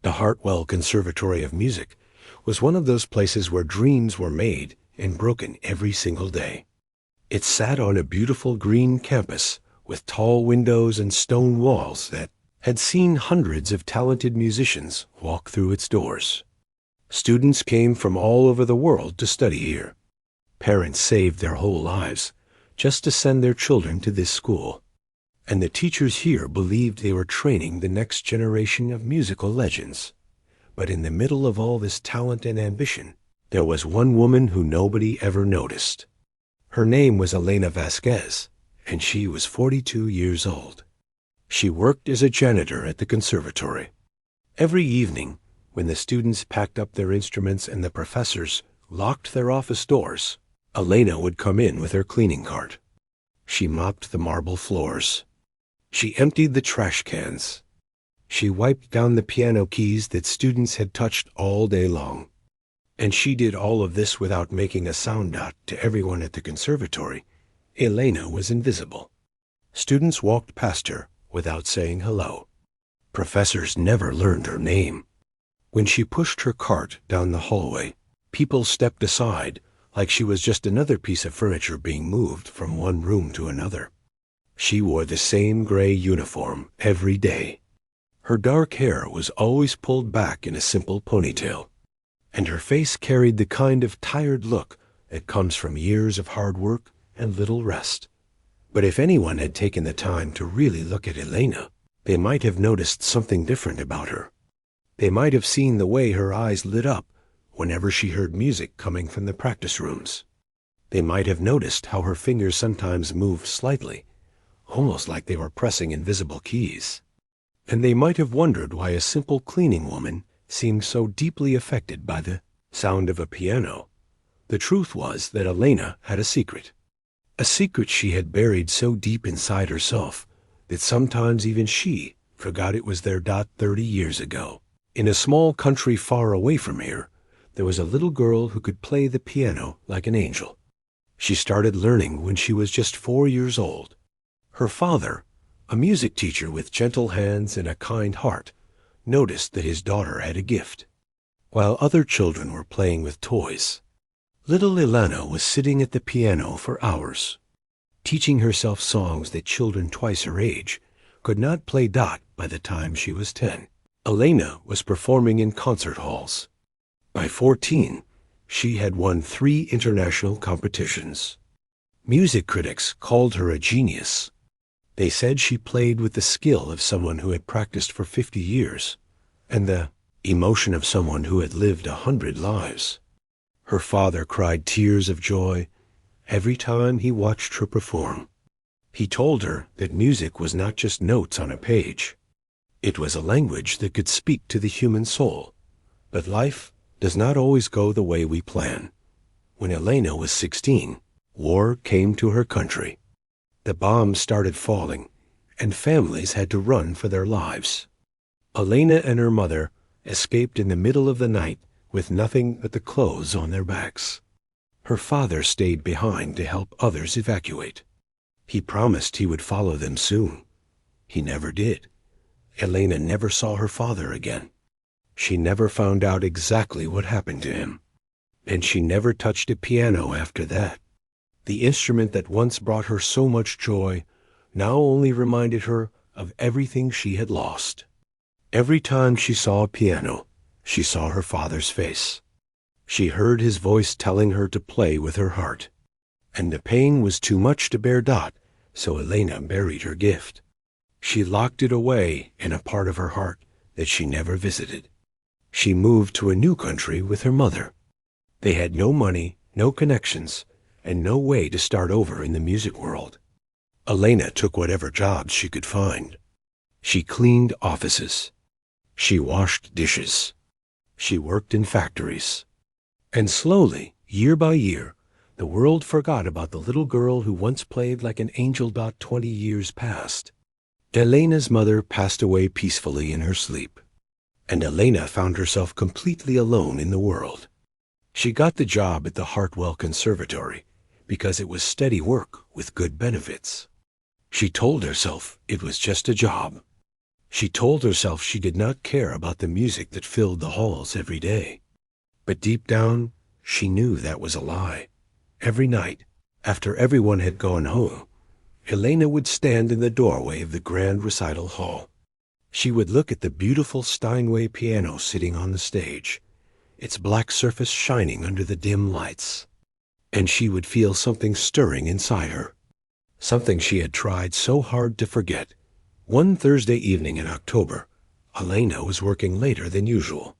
The Hartwell Conservatory of Music was one of those places where dreams were made and broken every single day. It sat on a beautiful green campus with tall windows and stone walls that had seen hundreds of talented musicians walk through its doors. Students came from all over the world to study here. Parents saved their whole lives just to send their children to this school. And the teachers here believed they were training the next generation of musical legends. But in the middle of all this talent and ambition, there was one woman who nobody ever noticed. Her name was Elena Vasquez, and she was 42 years old. She worked as a janitor at the conservatory. Every evening, when the students packed up their instruments and the professors locked their office doors, Elena would come in with her cleaning cart. She mopped the marble floors. She emptied the trash cans. She wiped down the piano keys that students had touched all day long. And she did all of this without making a sound dot to everyone at the conservatory. Elena was invisible. Students walked past her without saying hello. Professors never learned her name. When she pushed her cart down the hallway, people stepped aside like she was just another piece of furniture being moved from one room to another. She wore the same gray uniform every day. Her dark hair was always pulled back in a simple ponytail, and her face carried the kind of tired look that comes from years of hard work and little rest. But if anyone had taken the time to really look at Elena, they might have noticed something different about her. They might have seen the way her eyes lit up whenever she heard music coming from the practice rooms. They might have noticed how her fingers sometimes moved slightly, almost like they were pressing invisible keys. And they might have wondered why a simple cleaning woman seemed so deeply affected by the sound of a piano. The truth was that Elena had a secret she had buried so deep inside herself that sometimes even she forgot it was there. 30 years ago, in a small country far away from here, there was a little girl who could play the piano like an angel. She started learning when she was just 4 years old. Her father, a music teacher with gentle hands and a kind heart, noticed that his daughter had a gift. While other children were playing with toys, little Elena was sitting at the piano for hours, teaching herself songs that children twice her age could not play by the time she was 10. Elena was performing in concert halls. By 14, she had won 3 international competitions. Music critics called her a genius. They said she played with the skill of someone who had practiced for 50 years and the emotion of someone who had lived 100 lives. Her father cried tears of joy every time he watched her perform. He told her that music was not just notes on a page. It was a language that could speak to the human soul. But life does not always go the way we plan. When Elena was 16, war came to her country. The bombs started falling, and families had to run for their lives. Elena and her mother escaped in the middle of the night with nothing but the clothes on their backs. Her father stayed behind to help others evacuate. He promised he would follow them soon. He never did. Elena never saw her father again. She never found out exactly what happened to him. And she never touched a piano after that. The instrument that once brought her so much joy now only reminded her of everything she had lost. Every time she saw a piano, she saw her father's face. She heard his voice telling her to play with her heart. And the pain was too much to bear. So Elena buried her gift. She locked it away in a part of her heart that she never visited. She moved to a new country with her mother. They had no money, no connections, and no way to start over in the music world. Elena took whatever jobs she could find. She cleaned offices. She washed dishes. She worked in factories. And slowly, year by year, the world forgot about the little girl who once played like an angel. 20 years passed. Elena's mother passed away peacefully in her sleep, and Elena found herself completely alone in the world. She got the job at the Hartwell Conservatory because it was steady work with good benefits. She told herself it was just a job. She told herself she did not care about the music that filled the halls every day. But deep down, she knew that was a lie. Every night, after everyone had gone home, Elena would stand in the doorway of the grand recital hall. She would look at the beautiful Steinway piano sitting on the stage, its black surface shining under the dim lights, and she would feel something stirring inside her, something she had tried so hard to forget. One Thursday evening in October, Elena was working later than usual.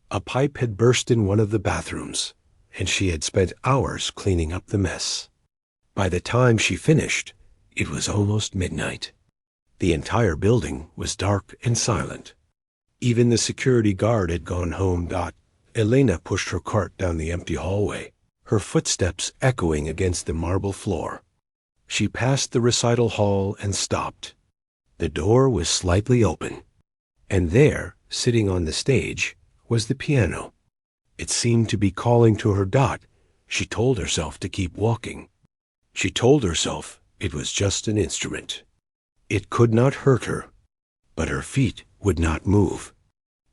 A pipe had burst in one of the bathrooms, and she had spent hours cleaning up the mess. By the time she finished, it was almost midnight. The entire building was dark and silent. Even the security guard had gone home. Elena pushed her cart down the empty hallway, her footsteps echoing against the marble floor. She passed the recital hall and stopped. The door was slightly open, and there, sitting on the stage, was the piano. It seemed to be calling to her. She told herself to keep walking. She told herself it was just an instrument. It could not hurt her, but her feet would not move.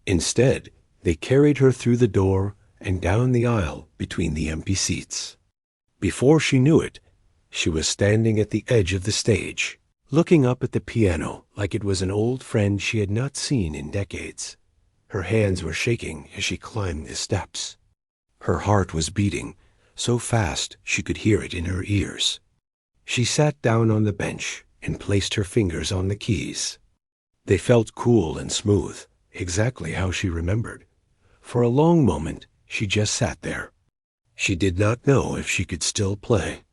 Instead, they carried her through the door and down the aisle between the empty seats. Before she knew it, she was standing at the edge of the stage, looking up at the piano like it was an old friend she had not seen in decades. Her hands were shaking as she climbed the steps. Her heart was beating so fast she could hear it in her ears. She sat down on the bench and placed her fingers on the keys. They felt cool and smooth, exactly how she remembered. For a long moment, she just sat there. She did not know if she could still play.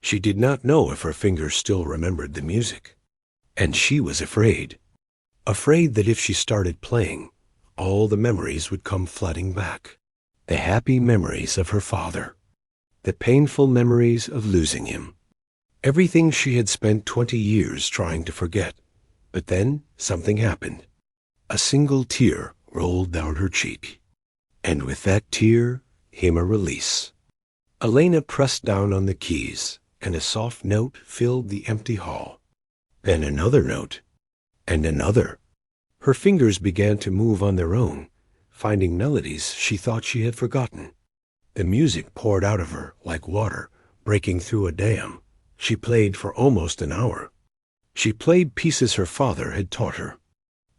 She did not know if her fingers still remembered the music. And she was afraid. Afraid that if she started playing, all the memories would come flooding back. The happy memories of her father. The painful memories of losing him. Everything she had spent 20 years trying to forget. But then something happened. A single tear rolled down her cheek. And with that tear came a release. Elena pressed down on the keys, and a soft note filled the empty hall. Then another note, and another. Her fingers began to move on their own, finding melodies she thought she had forgotten. The music poured out of her like water breaking through a dam. She played for almost an hour. She played pieces her father had taught her.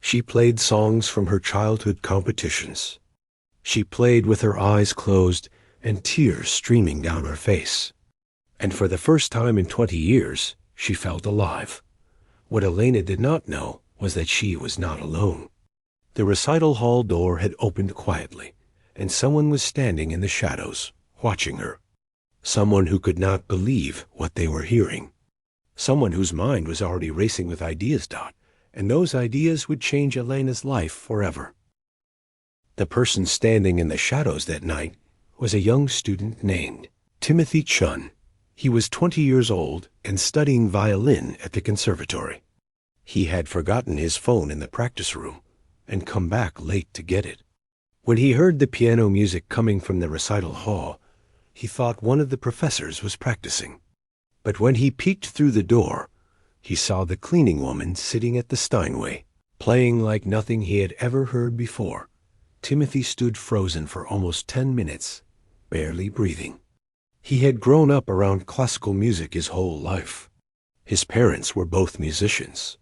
She played songs from her childhood competitions. She played with her eyes closed and tears streaming down her face. And for the first time in 20 years, she felt alive. What Elena did not know was that she was not alone. The recital hall door had opened quietly, and someone was standing in the shadows, watching her. Someone who could not believe what they were hearing. Someone whose mind was already racing with ideas. And those ideas would change Elena's life forever. The person standing in the shadows that night was a young student named Timothy Chun. He was 20 years old and studying violin at the conservatory. He had forgotten his phone in the practice room and come back late to get it. When he heard the piano music coming from the recital hall, he thought one of the professors was practicing. But when he peeked through the door, he saw the cleaning woman sitting at the Steinway, playing like nothing he had ever heard before. Timothy stood frozen for almost 10 minutes, barely breathing. He had grown up around classical music his whole life. His parents were both musicians.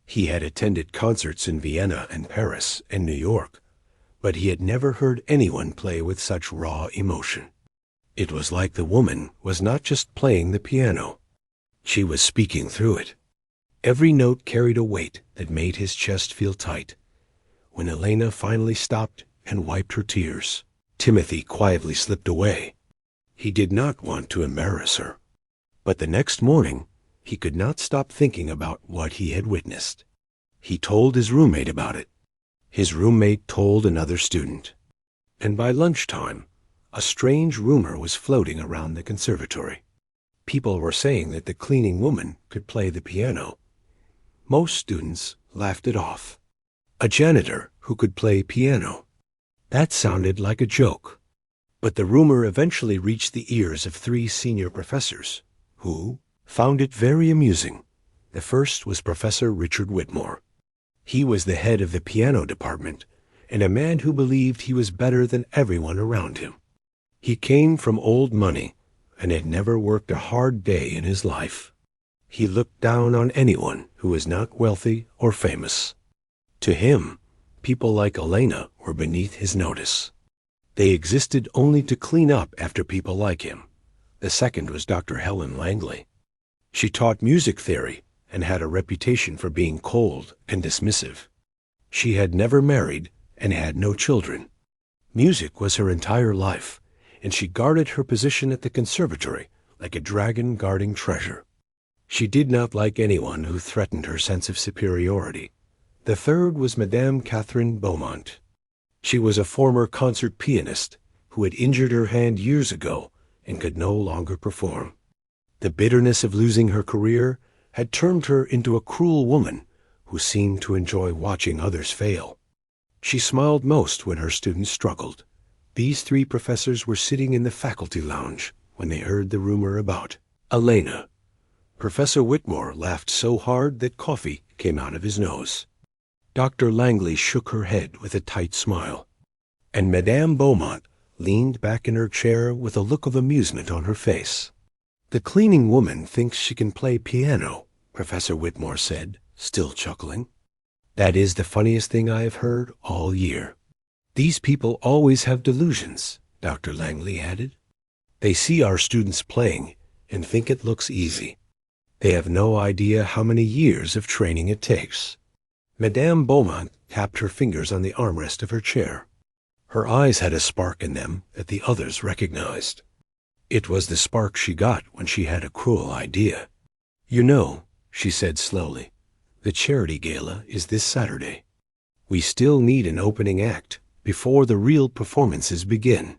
He had attended concerts in Vienna and Paris and New York, but he had never heard anyone play with such raw emotion. It was like the woman was not just playing the piano. She was speaking through it. Every note carried a weight that made his chest feel tight. When Elena finally stopped and wiped her tears, Timothy quietly slipped away. He did not want to embarrass her. But the next morning, he could not stop thinking about what he had witnessed. He told his roommate about it. His roommate told another student. And by lunchtime, a strange rumor was floating around the conservatory. People were saying that the cleaning woman could play the piano. Most students laughed it off. A janitor who could play piano. That sounded like a joke. But the rumor eventually reached the ears of 3 senior professors, who found it very amusing. The first was Professor Richard Whitmore. He was the head of the piano department, and a man who believed he was better than everyone around him. He came from old money and had never worked a hard day in his life. He looked down on anyone who was not wealthy or famous. To him, people like Elena were beneath his notice. They existed only to clean up after people like him. The second was Dr. Helen Langley. She taught music theory and had a reputation for being cold and dismissive. She had never married and had no children. Music was her entire life, and she guarded her position at the conservatory like a dragon guarding treasure. She did not like anyone who threatened her sense of superiority. The third was Madame Catherine Beaumont. She was a former concert pianist who had injured her hand years ago and could no longer perform. The bitterness of losing her career had turned her into a cruel woman who seemed to enjoy watching others fail. She smiled most when her students struggled. These three professors were sitting in the faculty lounge when they heard the rumor about Elena. Professor Whitmore laughed so hard that coffee came out of his nose. Dr. Langley shook her head with a tight smile, and Madame Beaumont leaned back in her chair with a look of amusement on her face. "The cleaning woman thinks she can play piano," Professor Whitmore said, still chuckling. "That is the funniest thing I have heard all year." "These people always have delusions," Dr. Langley added. "They see our students playing and think it looks easy. They have no idea how many years of training it takes." Madame Beaumont tapped her fingers on the armrest of her chair. Her eyes had a spark in them that the others recognized. It was the spark she got when she had a cruel idea. "You know," she said slowly, "the charity gala is this Saturday. We still need an opening act before the real performances begin."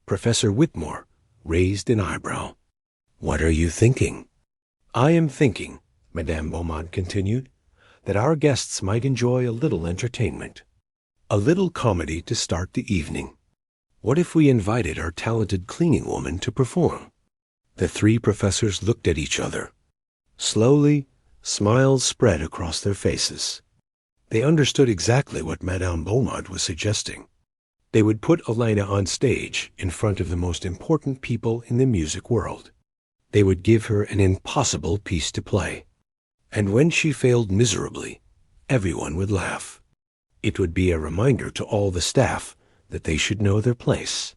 Professor Whitmore raised an eyebrow. "What are you thinking?" "I am thinking," Madame Beaumont continued, "that our guests might enjoy a little entertainment. A little comedy to start the evening. What if we invited our talented cleaning woman to perform?" The three professors looked at each other. Slowly, smiles spread across their faces. They understood exactly what Madame Beaumont was suggesting. They would put Elena on stage in front of the most important people in the music world. They would give her an impossible piece to play. And when she failed miserably, everyone would laugh. It would be a reminder to all the staff that they should know their place,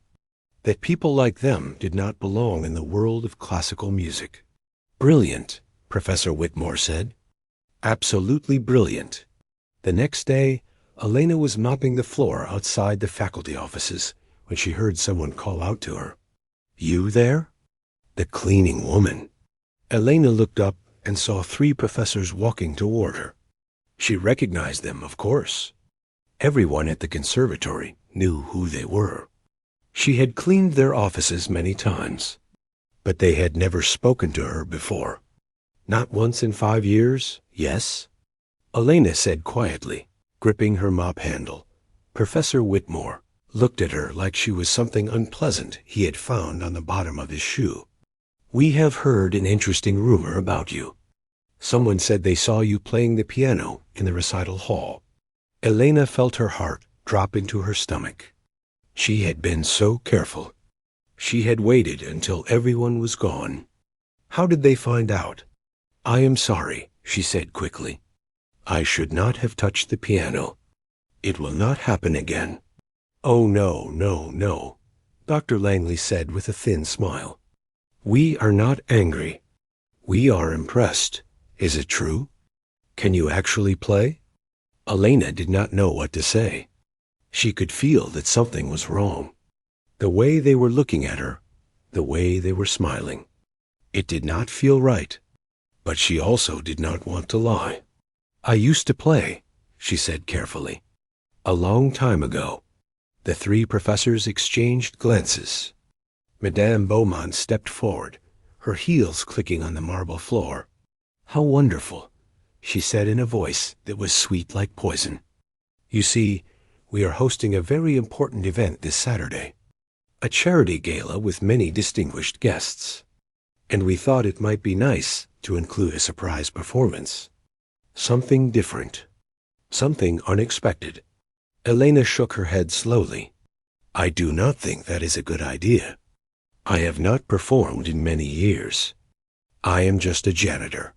that people like them did not belong in the world of classical music. "Brilliant," Professor Whitmore said. "Absolutely brilliant." The next day, Elena was mopping the floor outside the faculty offices when she heard someone call out to her. "You there?" "The cleaning woman." Elena looked up and saw three professors walking toward her. She recognized them, of course. Everyone at the conservatory knew who they were. She had cleaned their offices many times, but they had never spoken to her before. "Not once in 5 years, yes?" Elena said quietly, gripping her mop handle. Professor Whitmore looked at her like she was something unpleasant he had found on the bottom of his shoe. "We have heard an interesting rumor about you. Someone said they saw you playing the piano in the recital hall." Elena felt her heart drop into her stomach. She had been so careful. She had waited until everyone was gone. How did they find out? "I am sorry," she said quickly. "I should not have touched the piano. It will not happen again." "Oh, no, no, no," Dr. Langley said with a thin smile. "We are not angry. We are impressed. Is it true? Can you actually play?" Elena did not know what to say. She could feel that something was wrong. The way they were looking at her, the way they were smiling. It did not feel right, but she also did not want to lie. "I used to play," she said carefully. "A long time ago." The three professors exchanged glances. Madame Beaumont stepped forward, her heels clicking on the marble floor. "How wonderful," she said in a voice that was sweet like poison. "You see, we are hosting a very important event this Saturday, a charity gala with many distinguished guests, and we thought it might be nice to include a surprise performance. Something different." Something unexpected. Elena shook her head slowly. I do not think that is a good idea. I have not performed in many years. I am just a janitor.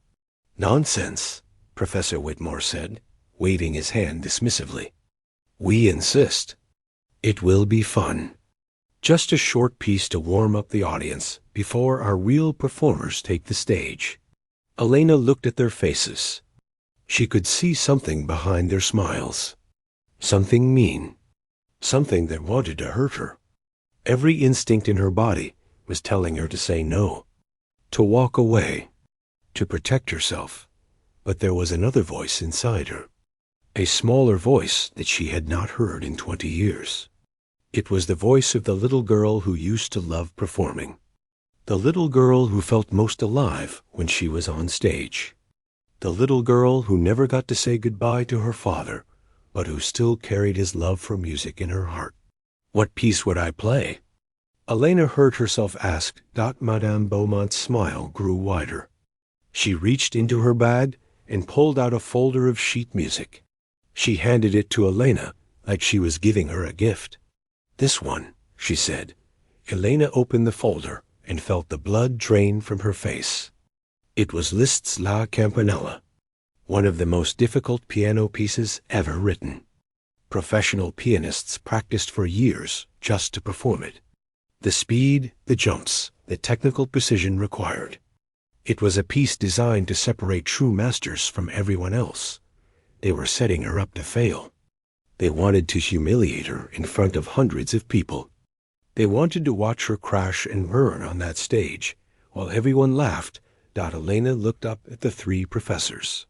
Nonsense, Professor Whitmore said, waving his hand dismissively. We insist. It will be fun. Just a short piece to warm up the audience before our real performers take the stage. Elena looked at their faces. She could see something behind their smiles. Something mean. Something that wanted to hurt her. Every instinct in her body was telling her to say no, to walk away, to protect herself. But there was another voice inside her, a smaller voice that she had not heard in 20 years. It was the voice of the little girl who used to love performing, the little girl who felt most alive when she was on stage, the little girl who never got to say goodbye to her father, but who still carried his love for music in her heart. What piece would I play? Elena heard herself ask. Madame Beaumont's smile grew wider. She reached into her bag and pulled out a folder of sheet music. She handed it to Elena like she was giving her a gift. This one, she said. Elena opened the folder and felt the blood drain from her face. It was Liszt's La Campanella, one of the most difficult piano pieces ever written. Professional pianists practiced for years just to perform it. The speed, the jumps, the technical precision required. It was a piece designed to separate true masters from everyone else. They were setting her up to fail. They wanted to humiliate her in front of hundreds of people. They wanted to watch her crash and burn on that stage. While everyone laughed, Elena looked up at the three professors.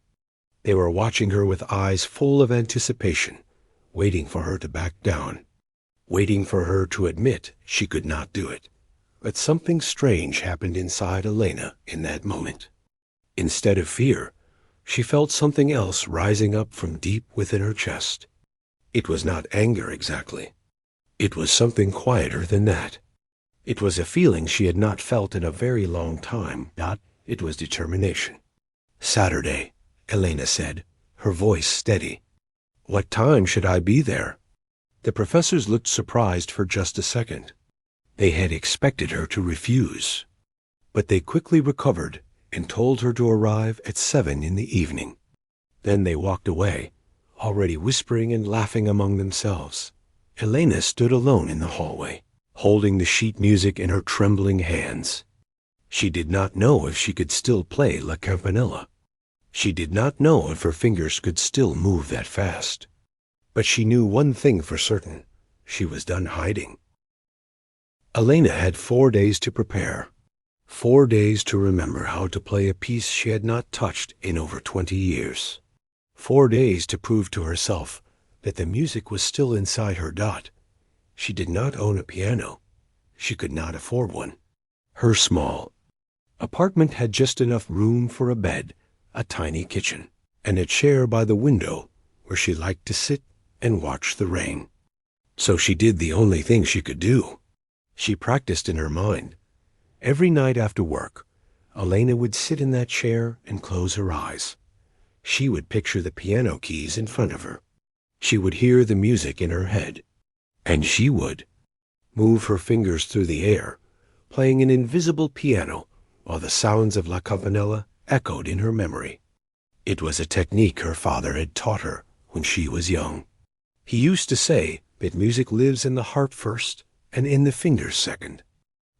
They were watching her with eyes full of anticipation, waiting for her to back down, waiting for her to admit she could not do it. But something strange happened inside Elena in that moment. Instead of fear, she felt something else rising up from deep within her chest. It was not anger exactly. It was something quieter than that. It was a feeling she had not felt in a very long time. It was determination. Saturday, Elena said, her voice steady. What time should I be there? The professors looked surprised for just a second. They had expected her to refuse. But they quickly recovered and told her to arrive at 7 in the evening. Then they walked away, already whispering and laughing among themselves. Elena stood alone in the hallway, holding the sheet music in her trembling hands. She did not know if she could still play La Campanella. She did not know if her fingers could still move that fast. But she knew one thing for certain. She was done hiding. Elena had 4 days to prepare. 4 days to remember how to play a piece she had not touched in over 20 years. 4 days to prove to herself that the music was still inside her. She did not own a piano. She could not afford one. Her small apartment had just enough room for a bed, a tiny kitchen, and a chair by the window where she liked to sit and watch the rain. So she did the only thing she could do. She practiced in her mind. Every night after work, Elena would sit in that chair and close her eyes. She would picture the piano keys in front of her. She would hear the music in her head. And she would move her fingers through the air, playing an invisible piano while the sounds of La Campanella echoed in her memory. It was a technique her father had taught her when she was young. He used to say that music lives in the heart first and in the fingers second.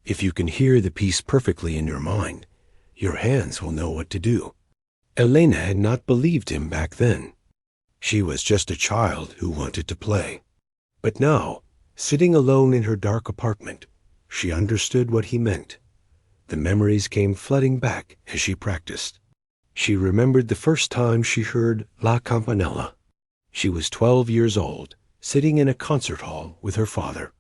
If you can hear the piece perfectly in your mind, your hands will know what to do. Elena had not believed him back then. She was just a child who wanted to play. But now, sitting alone in her dark apartment, she understood what he meant. The memories came flooding back as she practiced. She remembered the first time she heard La Campanella. She was 12 years old, sitting in a concert hall with her father.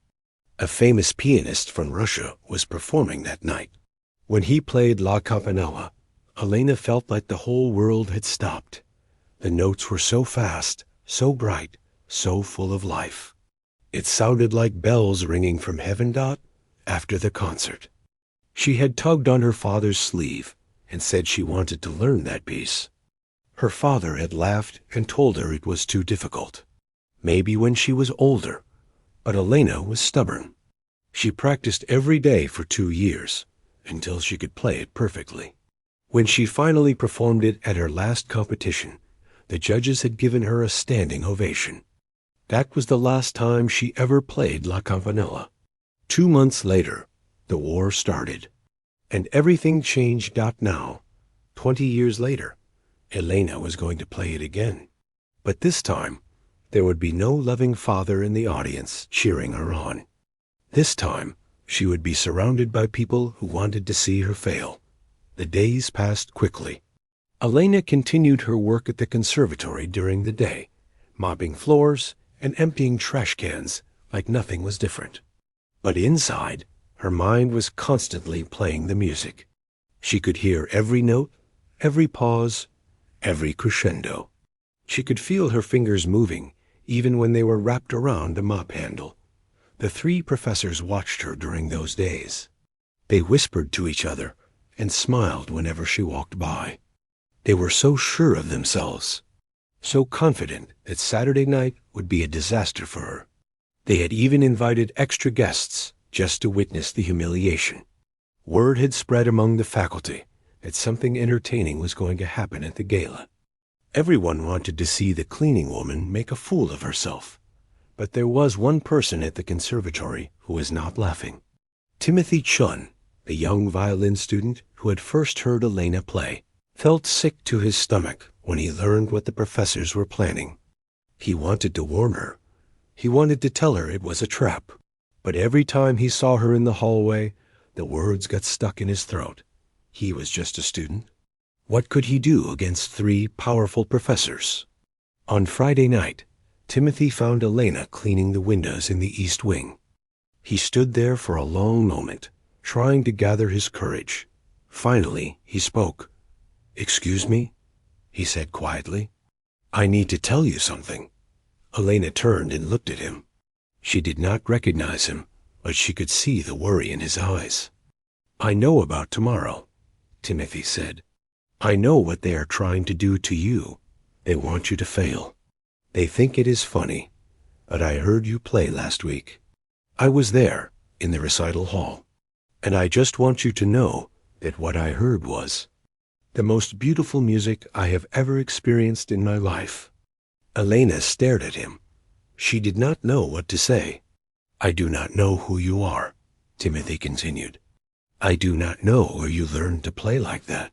A famous pianist from Russia was performing that night. When he played La Campanella, Elena felt like the whole world had stopped. The notes were so fast, so bright, so full of life. It sounded like bells ringing from heaven. After the concert, she had tugged on her father's sleeve and said she wanted to learn that piece. Her father had laughed and told her it was too difficult. Maybe when she was older, but Elena was stubborn. She practiced every day for 2 years, until she could play it perfectly. When she finally performed it at her last competition, the judges had given her a standing ovation. That was the last time she ever played La Campanella. 2 months later, the war started, and everything changed. Now, 20 years later, Elena was going to play it again. But this time, there would be no loving father in the audience cheering her on. This time, she would be surrounded by people who wanted to see her fail. The days passed quickly. Elena continued her work at the conservatory during the day, mopping floors and emptying trash cans like nothing was different. But inside, her mind was constantly playing the music. She could hear every note, every pause, every crescendo. She could feel her fingers moving, even when they were wrapped around the mop handle. The 3 professors watched her during those days. They whispered to each other and smiled whenever she walked by. They were so sure of themselves, so confident that Saturday night would be a disaster for her. They had even invited extra guests just to witness the humiliation. Word had spread among the faculty that something entertaining was going to happen at the gala. Everyone wanted to see the cleaning woman make a fool of herself. But there was one person at the conservatory who was not laughing. Timothy Chun, the young violin student who had first heard Elena play, felt sick to his stomach when he learned what the professors were planning. He wanted to warn her. He wanted to tell her it was a trap. But every time he saw her in the hallway, the words got stuck in his throat. He was just a student. What could he do against 3 powerful professors? On Friday night, Timothy found Elena cleaning the windows in the East Wing. He stood there for a long moment, trying to gather his courage. Finally, he spoke. "Excuse me?" he said quietly. "I need to tell you something." Elena turned and looked at him. She did not recognize him, but she could see the worry in his eyes. "I know about tomorrow," Timothy said. "I know what they are trying to do to you. They want you to fail. They think it is funny, but I heard you play last week. I was there, in the recital hall, and I just want you to know that what I heard was the most beautiful music I have ever experienced in my life." Elena stared at him. She did not know what to say. "I do not know who you are," Timothy continued. "I do not know where you learned to play like that.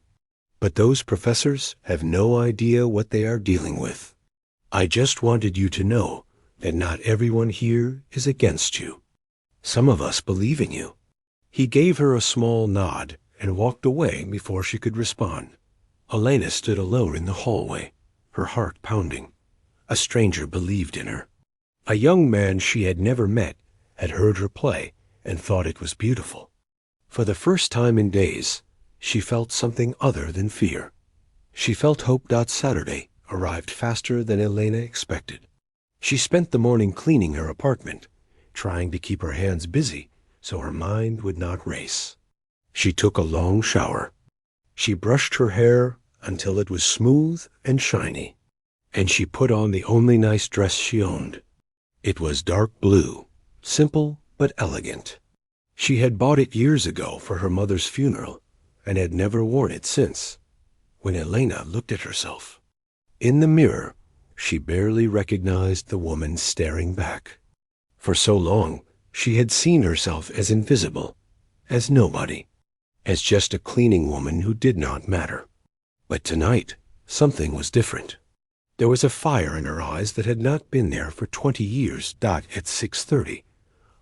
But those professors have no idea what they are dealing with. I just wanted you to know that not everyone here is against you. Some of us believe in you." He gave her a small nod and walked away before she could respond. Elena stood alone in the hallway, her heart pounding. A stranger believed in her. A young man she had never met had heard her play and thought it was beautiful. For the first time in days, she felt something other than fear. She felt hope. Saturday arrived faster than Elena expected. She spent the morning cleaning her apartment, trying to keep her hands busy so her mind would not race. She took a long shower. She brushed her hair until it was smooth and shiny, and she put on the only nice dress she owned. It was dark blue, simple but elegant. She had bought it years ago for her mother's funeral and had never worn it since. When Elena looked at herself in the mirror, she barely recognized the woman staring back. For so long, she had seen herself as invisible, as nobody, as just a cleaning woman who did not matter. But tonight, something was different. There was a fire in her eyes that had not been there for 20 years. At 6:30,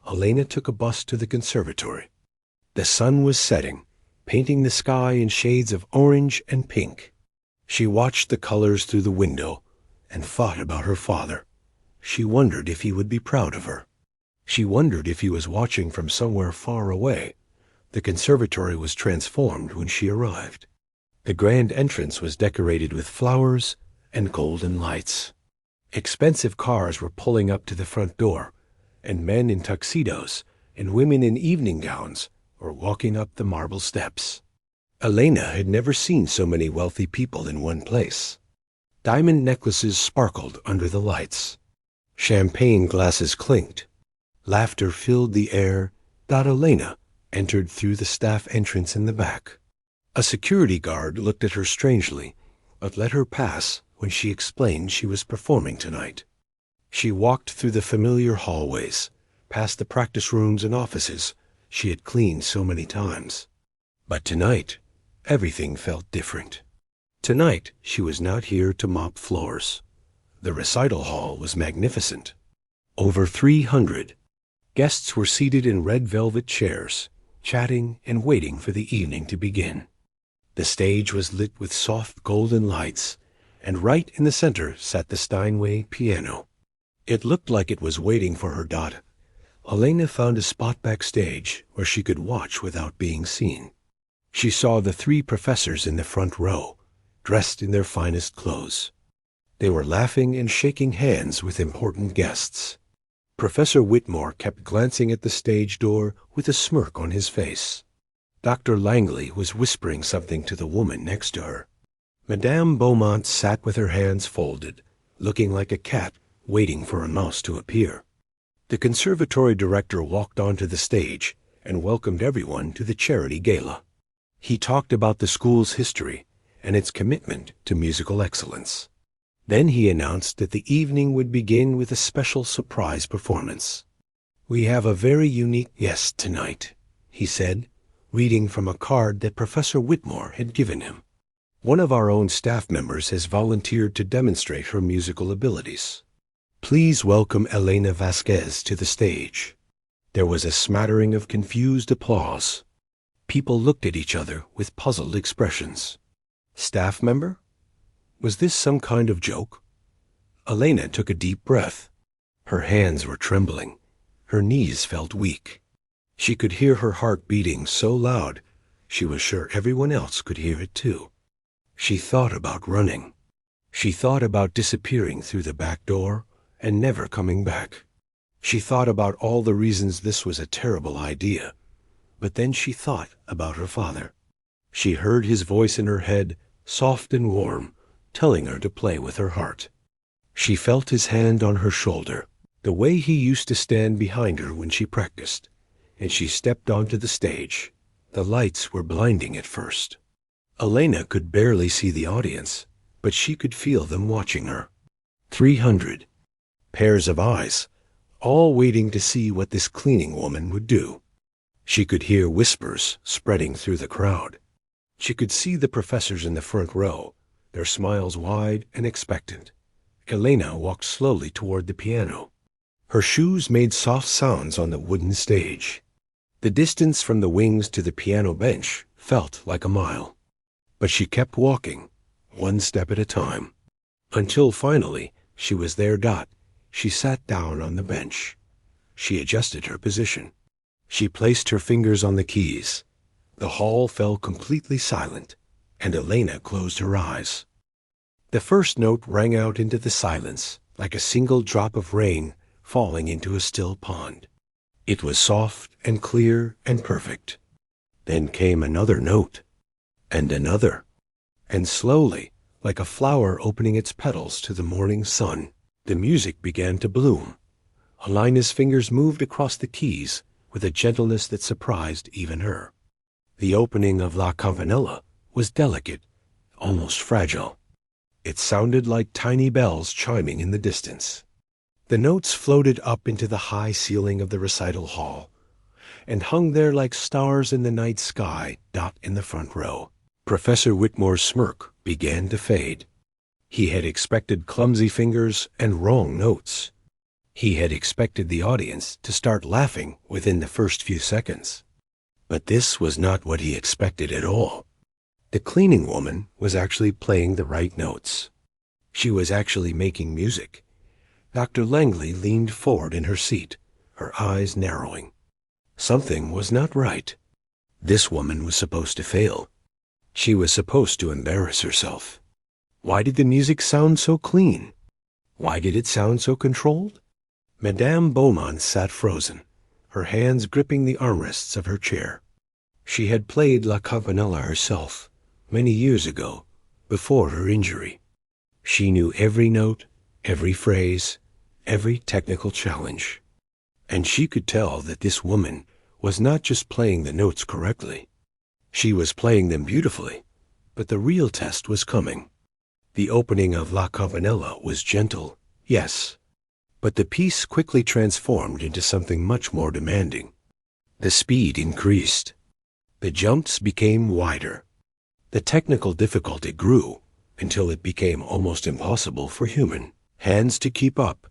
Elena took a bus to the conservatory. The sun was setting, painting the sky in shades of orange and pink. She watched the colors through the window and thought about her father. She wondered if he would be proud of her. She wondered if he was watching from somewhere far away. The conservatory was transformed when she arrived. The grand entrance was decorated with flowers and golden lights. Expensive cars were pulling up to the front door, and men in tuxedos and women in evening gowns were walking up the marble steps. Elena had never seen so many wealthy people in one place. Diamond necklaces sparkled under the lights. Champagne glasses clinked. Laughter filled the air. Elena entered through the staff entrance in the back. A security guard looked at her strangely, but let her pass when she explained she was performing tonight. She walked through the familiar hallways, past the practice rooms and offices she had cleaned so many times. But tonight, everything felt different. Tonight, she was not here to mop floors. The recital hall was magnificent. Over 300 guests were seated in red velvet chairs, chatting and waiting for the evening to begin. The stage was lit with soft golden lights, and right in the center sat the Steinway piano. It looked like it was waiting for her daughter. Elena found a spot backstage where she could watch without being seen. She saw the 3 professors in the front row, dressed in their finest clothes. They were laughing and shaking hands with important guests. Professor Whitmore kept glancing at the stage door with a smirk on his face. Dr. Langley was whispering something to the woman next to her. Madame Beaumont sat with her hands folded, looking like a cat waiting for a mouse to appear. The conservatory director walked onto the stage and welcomed everyone to the charity gala. He talked about the school's history and its commitment to musical excellence. Then he announced that the evening would begin with a special surprise performance. "We have a very unique guest tonight," he said, reading from a card that Professor Whitmore had given him. "One of our own staff members has volunteered to demonstrate her musical abilities. Please welcome Elena Vasquez to the stage." There was a smattering of confused applause. People looked at each other with puzzled expressions. Staff member? Was this some kind of joke? Elena took a deep breath. Her hands were trembling. Her knees felt weak. She could hear her heart beating so loud, she was sure everyone else could hear it too. She thought about running. She thought about disappearing through the back door and never coming back. She thought about all the reasons this was a terrible idea. But then she thought about her father. She heard his voice in her head, soft and warm, telling her to play with her heart. She felt his hand on her shoulder, the way he used to stand behind her when she practiced, and she stepped onto the stage. The lights were blinding at first. Elena could barely see the audience, but she could feel them watching her. 300 pairs of eyes, all waiting to see what this cleaning woman would do. She could hear whispers spreading through the crowd. She could see the professors in the front row, their smiles wide and expectant. Elena walked slowly toward the piano. Her shoes made soft sounds on the wooden stage. The distance from the wings to the piano bench felt like a mile. But she kept walking, one step at a time, until finally she was there. She sat down on the bench. She adjusted her position. She placed her fingers on the keys. The hall fell completely silent, and Elena closed her eyes. The first note rang out into the silence like a single drop of rain falling into a still pond. It was soft and clear and perfect. Then came another note, and another, and slowly, like a flower opening its petals to the morning sun, the music began to bloom. Elena's fingers moved across the keys with a gentleness that surprised even her. The opening of La Campanella was delicate, almost fragile. It sounded like tiny bells chiming in the distance. The notes floated up into the high ceiling of the recital hall and hung there like stars in the night sky. In the front row, Professor Whitmore's smirk began to fade. He had expected clumsy fingers and wrong notes. He had expected the audience to start laughing within the first few seconds. But this was not what he expected at all. The cleaning woman was actually playing the right notes. She was actually making music. Dr. Langley leaned forward in her seat, her eyes narrowing. Something was not right. This woman was supposed to fail. She was supposed to embarrass herself. Why did the music sound so clean? Why did it sound so controlled? Madame Beaumont sat frozen, her hands gripping the armrests of her chair. She had played La Campanella herself, many years ago, before her injury. She knew every note, every phrase, every technical challenge. And she could tell that this woman was not just playing the notes correctly. She was playing them beautifully, but the real test was coming. The opening of La Campanella was gentle, yes, but the piece quickly transformed into something much more demanding. The speed increased. The jumps became wider. The technical difficulty grew until it became almost impossible for human hands to keep up.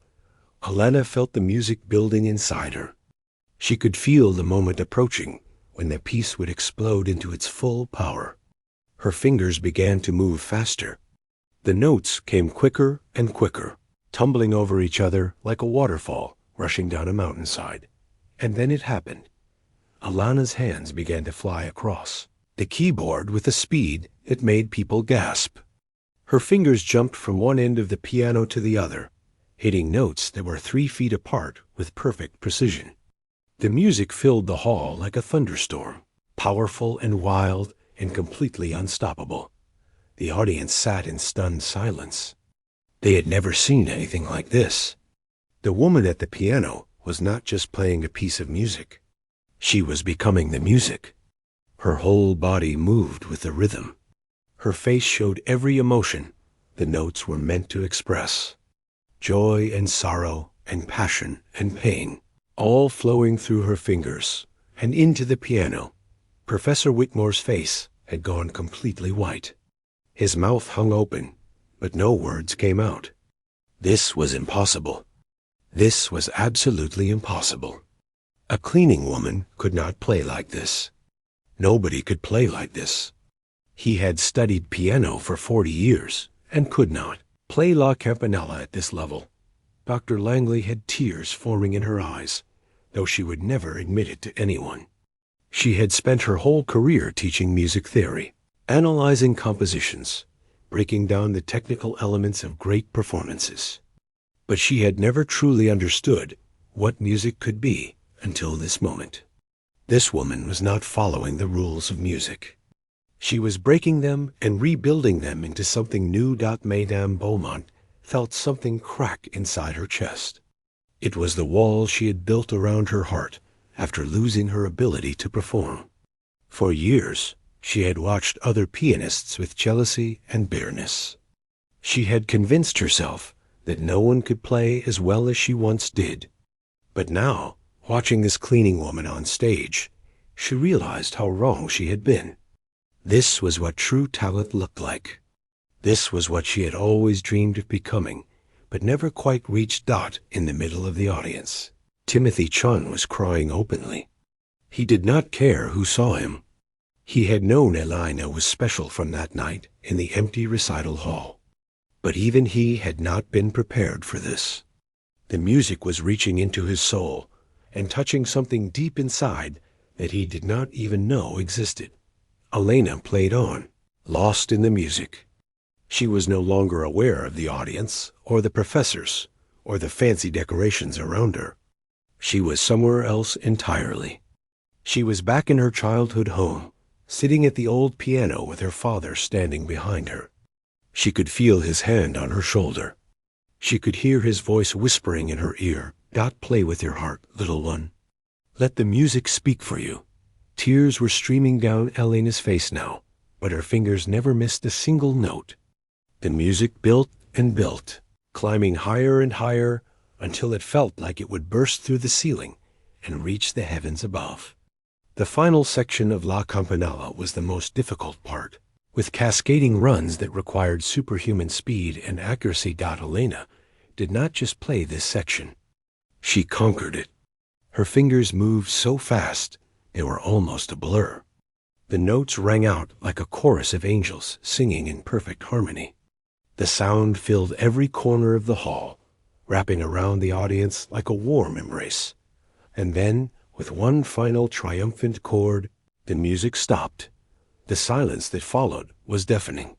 Helena felt the music building inside her. She could feel the moment approaching when the piece would explode into its full power. Her fingers began to move faster. The notes came quicker and quicker, tumbling over each other like a waterfall rushing down a mountainside. And then it happened. Alana's hands began to fly across the keyboard with a speed that made people gasp. Her fingers jumped from one end of the piano to the other, hitting notes that were 3 feet apart with perfect precision. The music filled the hall like a thunderstorm, powerful and wild and completely unstoppable. The audience sat in stunned silence. They had never seen anything like this. The woman at the piano was not just playing a piece of music. She was becoming the music. Her whole body moved with the rhythm. Her face showed every emotion the notes were meant to express. Joy and sorrow and passion and pain, all flowing through her fingers and into the piano. Professor Whitmore's face had gone completely white. His mouth hung open, but no words came out. This was impossible. This was absolutely impossible. A cleaning woman could not play like this. Nobody could play like this. He had studied piano for 40 years and could not play La Campanella at this level. Dr. Langley had tears forming in her eyes, though she would never admit it to anyone. She had spent her whole career teaching music theory, analyzing compositions, breaking down the technical elements of great performances. But she had never truly understood what music could be until this moment. This woman was not following the rules of music. She was breaking them and rebuilding them into something new. Madame Beaumont felt something crack inside her chest. It was the wall she had built around her heart after losing her ability to perform. For years, she had watched other pianists with jealousy and bitterness. She had convinced herself that no one could play as well as she once did. But now, watching this cleaning woman on stage, she realized how wrong she had been. This was what true talent looked like. This was what she had always dreamed of becoming, but never quite reached. In the middle of the audience, Timothy Chun was crying openly. He did not care who saw him. He had known Elena was special from that night in the empty recital hall. But even he had not been prepared for this. The music was reaching into his soul and touching something deep inside that he did not even know existed. Elena played on, lost in the music. She was no longer aware of the audience or the professors or the fancy decorations around her. She was somewhere else entirely. She was back in her childhood home, sitting at the old piano with her father standing behind her. She could feel his hand on her shoulder. She could hear his voice whispering in her ear, "Play with your heart, little one. Let the music speak for you." Tears were streaming down Elena's face now, but her fingers never missed a single note. The music built and built, climbing higher and higher until it felt like it would burst through the ceiling and reach the heavens above. The final section of La Campanella was the most difficult part, with cascading runs that required superhuman speed and accuracy. Elena did not just play this section. She conquered it. Her fingers moved so fast they were almost a blur. The notes rang out like a chorus of angels singing in perfect harmony. The sound filled every corner of the hall, wrapping around the audience like a warm embrace. And then, with one final triumphant chord, the music stopped. The silence that followed was deafening.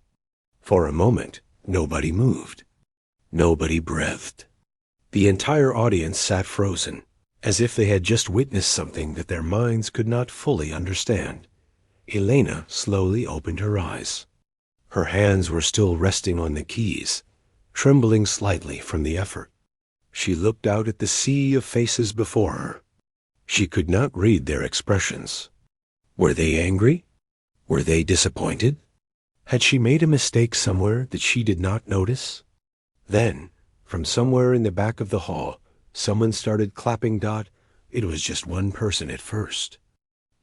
For a moment, nobody moved. Nobody breathed. The entire audience sat frozen, as if they had just witnessed something that their minds could not fully understand. Elena slowly opened her eyes. Her hands were still resting on the keys, trembling slightly from the effort. She looked out at the sea of faces before her. She could not read their expressions. Were they angry? Were they disappointed? Had she made a mistake somewhere that she did not notice? Then, from somewhere in the back of the hall, someone started clapping. It was just one person at first.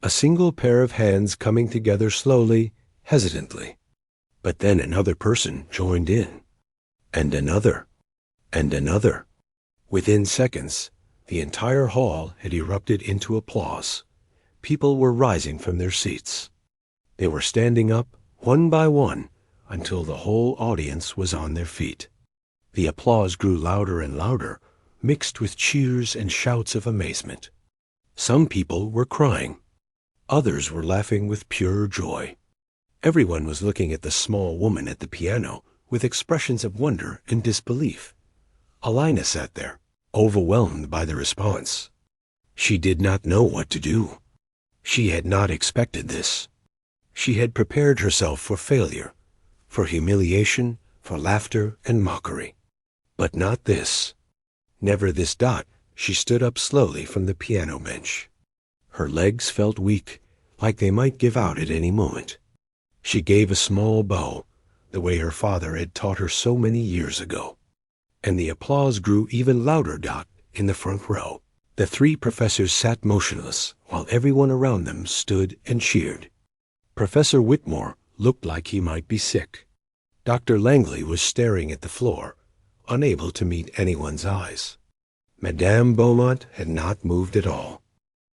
A single pair of hands coming together slowly, hesitantly. But then another person joined in. And another. And another. Within seconds, the entire hall had erupted into applause. People were rising from their seats. They were standing up, one by one, until the whole audience was on their feet. The applause grew louder and louder, mixed with cheers and shouts of amazement. Some people were crying. Others were laughing with pure joy. Everyone was looking at the small woman at the piano with expressions of wonder and disbelief. Alina sat there, overwhelmed by the response. She did not know what to do. She had not expected this. She had prepared herself for failure, for humiliation, for laughter and mockery. But not this. Never this. She stood up slowly from the piano bench. Her legs felt weak, like they might give out at any moment. She gave a small bow, the way her father had taught her so many years ago. And the applause grew even louder. In the front row, the three professors sat motionless, while everyone around them stood and cheered. Professor Whitmore looked like he might be sick. Dr. Langley was staring at the floor, unable to meet anyone's eyes. Madame Beaumont had not moved at all.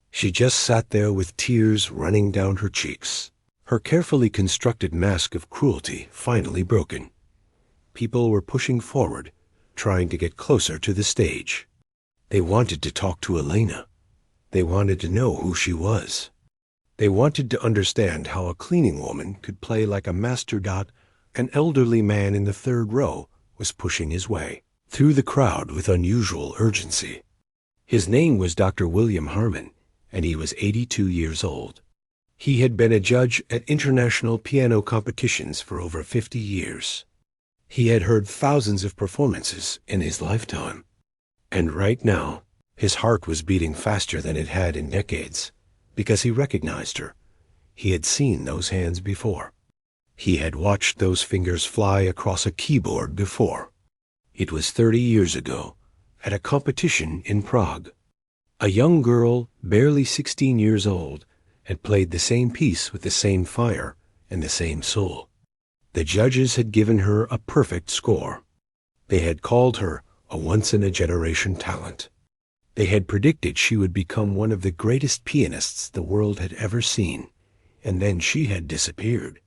She just sat there with tears running down her cheeks, her carefully constructed mask of cruelty finally broken. People were pushing forward, trying to get closer to the stage. They wanted to talk to Elena. They wanted to know who she was. They wanted to understand how a cleaning woman could play like a master. An elderly man in the third row was pushing his way through the crowd with unusual urgency. His name was Dr. William Harmon, and he was 82 years old. He had been a judge at international piano competitions for over 50 years. He had heard thousands of performances in his lifetime. And right now, his heart was beating faster than it had in decades, because he recognized her. He had seen those hands before. He had watched those fingers fly across a keyboard before. It was 30 years ago, at a competition in Prague. A young girl, barely 16 years old, had played the same piece with the same fire and the same soul. The judges had given her a perfect score. They had called her a once-in-a-generation talent. They had predicted she would become one of the greatest pianists the world had ever seen, and then she had disappeared.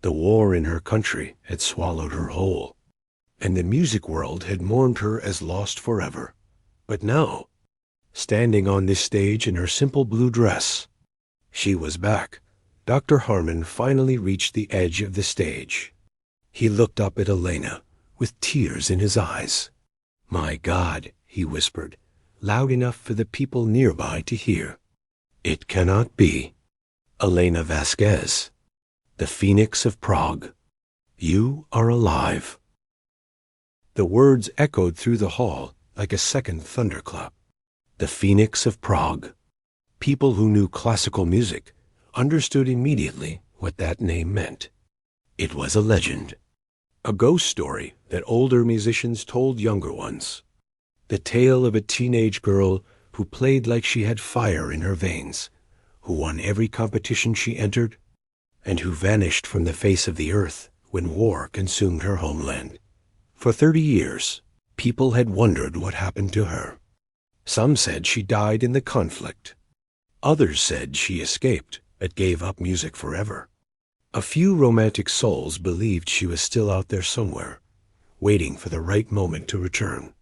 The war in her country had swallowed her whole, and the music world had mourned her as lost forever. But now, standing on this stage in her simple blue dress, she was back. Dr. Harmon finally reached the edge of the stage. He looked up at Elena with tears in his eyes. "My God," he whispered, loud enough for the people nearby to hear. "It cannot be. Elena Vasquez, the Phoenix of Prague, you are alive." The words echoed through the hall like a second thunderclap. The Phoenix of Prague. People who knew classical music understood immediately what that name meant. It was a legend, a ghost story that older musicians told younger ones. The tale of a teenage girl who played like she had fire in her veins, who won every competition she entered, and who vanished from the face of the earth when war consumed her homeland. For 30 years, people had wondered what happened to her. Some said she died in the conflict. Others said she escaped but gave up music forever. A few romantic souls believed she was still out there somewhere, waiting for the right moment to return.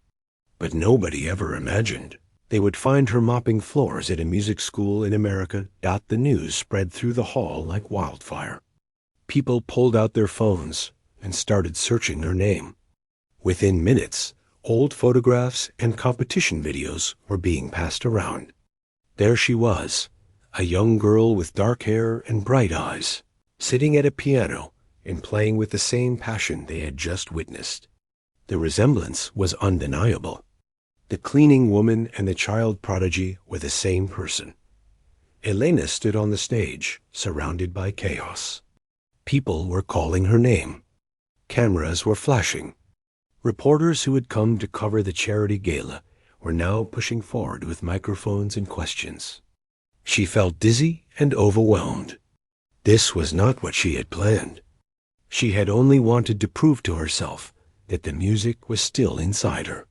But nobody ever imagined they would find her mopping floors at a music school in America. The news spread through the hall like wildfire. People pulled out their phones and started searching her name. Within minutes, old photographs and competition videos were being passed around. There she was, a young girl with dark hair and bright eyes, sitting at a piano and playing with the same passion they had just witnessed. The resemblance was undeniable. The cleaning woman and the child prodigy were the same person. Elena stood on the stage, surrounded by chaos. People were calling her name. Cameras were flashing. Reporters who had come to cover the charity gala were now pushing forward with microphones and questions. She felt dizzy and overwhelmed. This was not what she had planned. She had only wanted to prove to herself that the music was still inside her.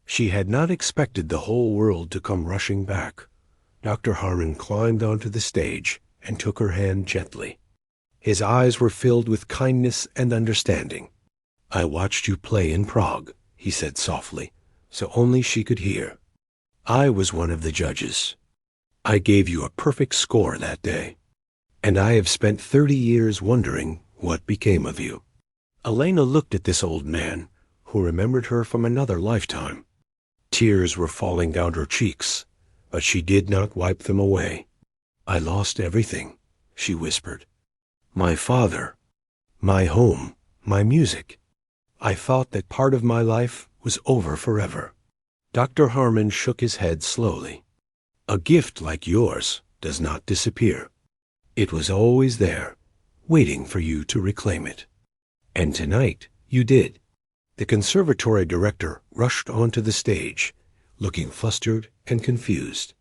She had not expected the whole world to come rushing back. Dr. Harmon climbed onto the stage and took her hand gently. His eyes were filled with kindness and understanding. "I watched you play in Prague," he said softly, so only she could hear. "I was one of the judges. I gave you a perfect score that day. And I have spent 30 years wondering what became of you." Elena looked at this old man, who remembered her from another lifetime. Tears were falling down her cheeks, but she did not wipe them away. "I lost everything," she whispered. "My father, my home, my music. I thought that part of my life was over forever." Dr. Harmon shook his head slowly. "A gift like yours does not disappear. It was always there, waiting for you to reclaim it. And tonight you did." The conservatory director rushed onto the stage, looking flustered and confused.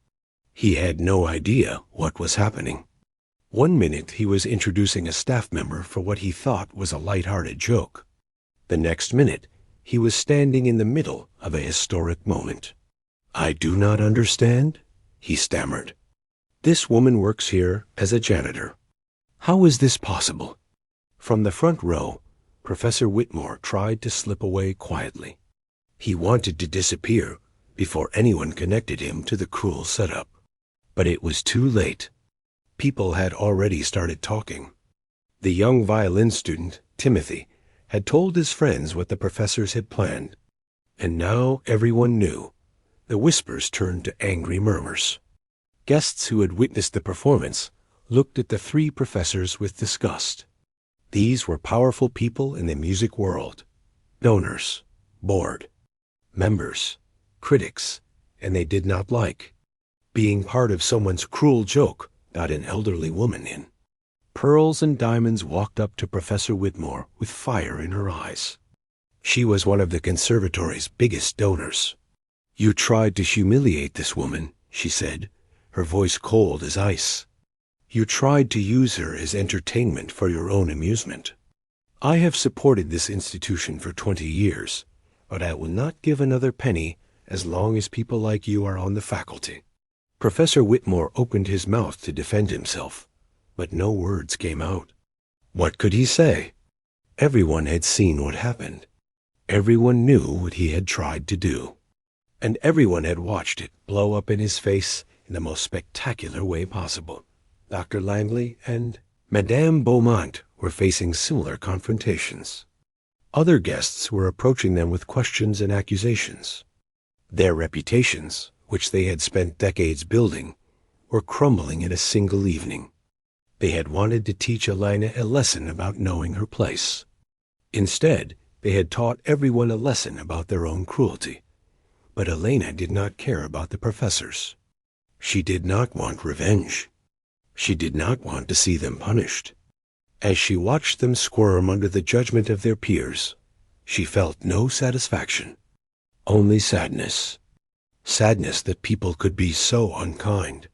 He had no idea what was happening. One minute he was introducing a staff member for what he thought was a light-hearted joke. The next minute he was standing in the middle of a historic moment. "I do not understand," he stammered. "This woman works here as a janitor. How is this possible?" From the front row, Professor Whitmore tried to slip away quietly. He wanted to disappear before anyone connected him to the cruel setup. But it was too late. People had already started talking. The young violin student, Timothy, had told his friends what the professors had planned. And now everyone knew. The whispers turned to angry murmurs. Guests who had witnessed the performance looked at the three professors with disgust. These were powerful people in the music world. Donors, board, members, critics, and they did not like being part of someone's cruel joke got an elderly woman in. Pearls and Diamonds walked up to Professor Whitmore with fire in her eyes. She was one of the conservatory's biggest donors. "You tried to humiliate this woman," she said, her voice cold as ice. "You tried to use her as entertainment for your own amusement. I have supported this institution for 20 years, but I will not give another penny as long as people like you are on the faculty." Professor Whitmore opened his mouth to defend himself, but no words came out. What could he say? Everyone had seen what happened. Everyone knew what he had tried to do. And everyone had watched it blow up in his face in the most spectacular way possible. Dr. Langley and Madame Beaumont were facing similar confrontations. Other guests were approaching them with questions and accusations. Their reputations, which they had spent decades building, were crumbling in a single evening. They had wanted to teach Elena a lesson about knowing her place. Instead, they had taught everyone a lesson about their own cruelty. But Elena did not care about the professors. She did not want revenge. She did not want to see them punished. As she watched them squirm under the judgment of their peers, she felt no satisfaction, only sadness. Sadness that people could be so unkind.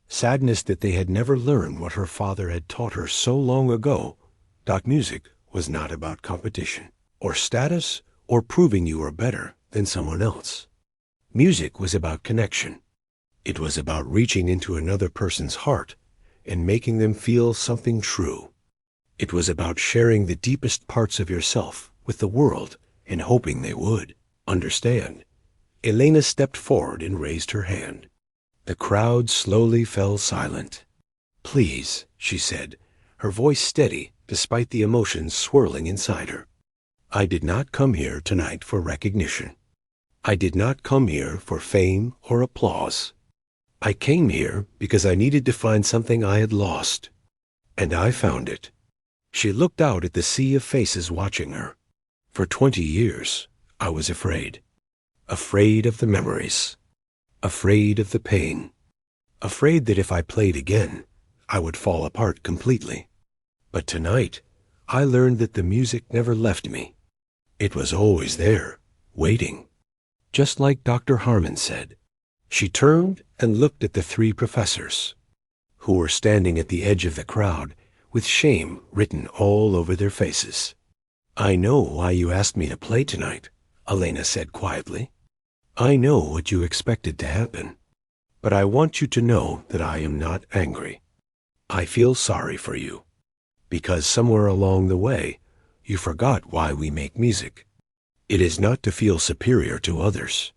Sadness that they had never learned what her father had taught her so long ago. That music was not about competition, or status, or proving you were better than someone else. Music was about connection. It was about reaching into another person's heart and making them feel something true. It was about sharing the deepest parts of yourself with the world and hoping they would understand. Elena stepped forward and raised her hand. The crowd slowly fell silent. "Please," she said, her voice steady despite the emotions swirling inside her. "I did not come here tonight for recognition. I did not come here for fame or applause. I came here because I needed to find something I had lost. And I found it." She looked out at the sea of faces watching her. "For 20 years, I was afraid. Afraid of the memories. Afraid of the pain. Afraid that if I played again, I would fall apart completely. But tonight, I learned that the music never left me. It was always there, waiting. Just like Dr. Harmon said. She turned and looked at the three professors, who were standing at the edge of the crowd with shame written all over their faces. I know why you asked me to play tonight, Elena said quietly. I know what you expected to happen, but I want you to know that I am not angry. I feel sorry for you, because somewhere along the way, you forgot why we make music. It is not to feel superior to others.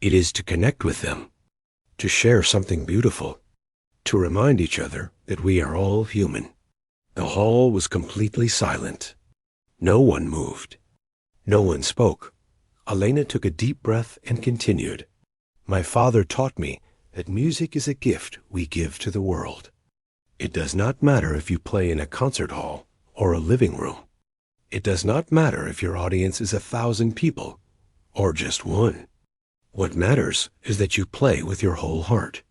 It is to connect with them, to share something beautiful, to remind each other that we are all human. The hall was completely silent. No one moved. No one spoke. Elena took a deep breath and continued. My father taught me that music is a gift we give to the world. It does not matter if you play in a concert hall or a living room. It does not matter if your audience is 1,000 people or just one. What matters is that you play with your whole heart.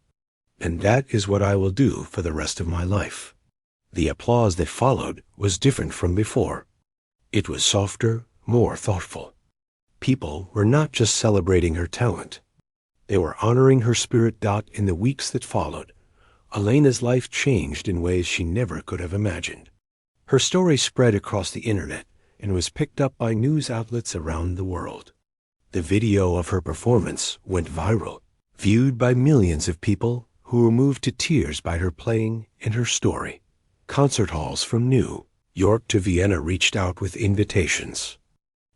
And that is what I will do for the rest of my life. The applause that followed was different from before. It was softer, more thoughtful. People were not just celebrating her talent. They were honoring her spirit. In the weeks that followed, Elena's life changed in ways she never could have imagined. Her story spread across the internet and was picked up by news outlets around the world. The video of her performance went viral, viewed by millions of people who were moved to tears by her playing and her story. Concert halls from New York to Vienna reached out with invitations.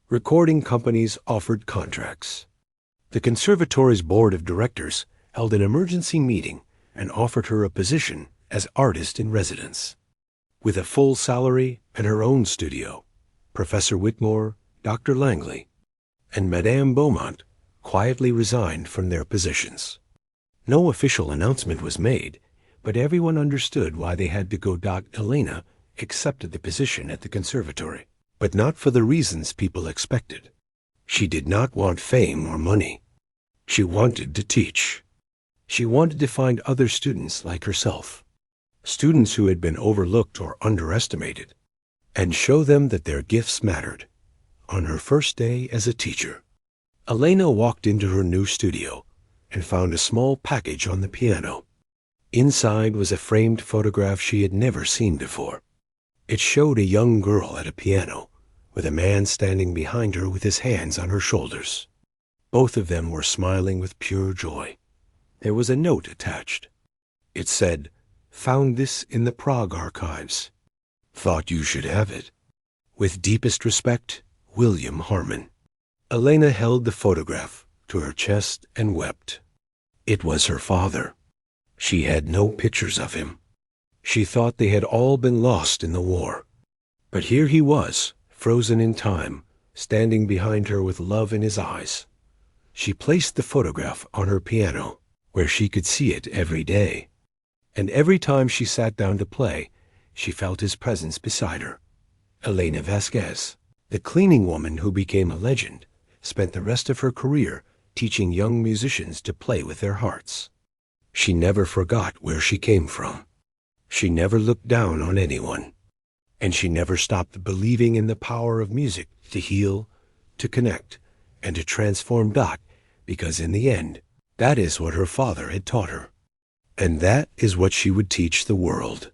Recording companies offered contracts. The conservatory's board of directors held an emergency meeting and offered her a position as artist in residence. With a full salary and her own studio, Professor Whitmore, Dr. Langley, and Madame Beaumont quietly resigned from their positions. No official announcement was made, but everyone understood why they had to go. Elena accepted the position at the conservatory, but not for the reasons people expected. She did not want fame or money. She wanted to teach. She wanted to find other students like herself, students who had been overlooked or underestimated, and show them that their gifts mattered. On her first day as a teacher, Elena walked into her new studio and found a small package on the piano. Inside was a framed photograph she had never seen before. It showed a young girl at a piano, with a man standing behind her with his hands on her shoulders. Both of them were smiling with pure joy. There was a note attached. It said, "Found this in the Prague archives. Thought you should have it. With deepest respect, William Harmon." Elena held the photograph to her chest and wept. It was her father. She had no pictures of him. She thought they had all been lost in the war. But here he was, frozen in time, standing behind her with love in his eyes. She placed the photograph on her piano, where she could see it every day. And every time she sat down to play, she felt his presence beside her. Elena Vasquez, the cleaning woman who became a legend, spent the rest of her career teaching young musicians to play with their hearts. She never forgot where she came from. She never looked down on anyone. And she never stopped believing in the power of music to heal, to connect, and to transform. Because in the end, that is what her father had taught her. And that is what she would teach the world.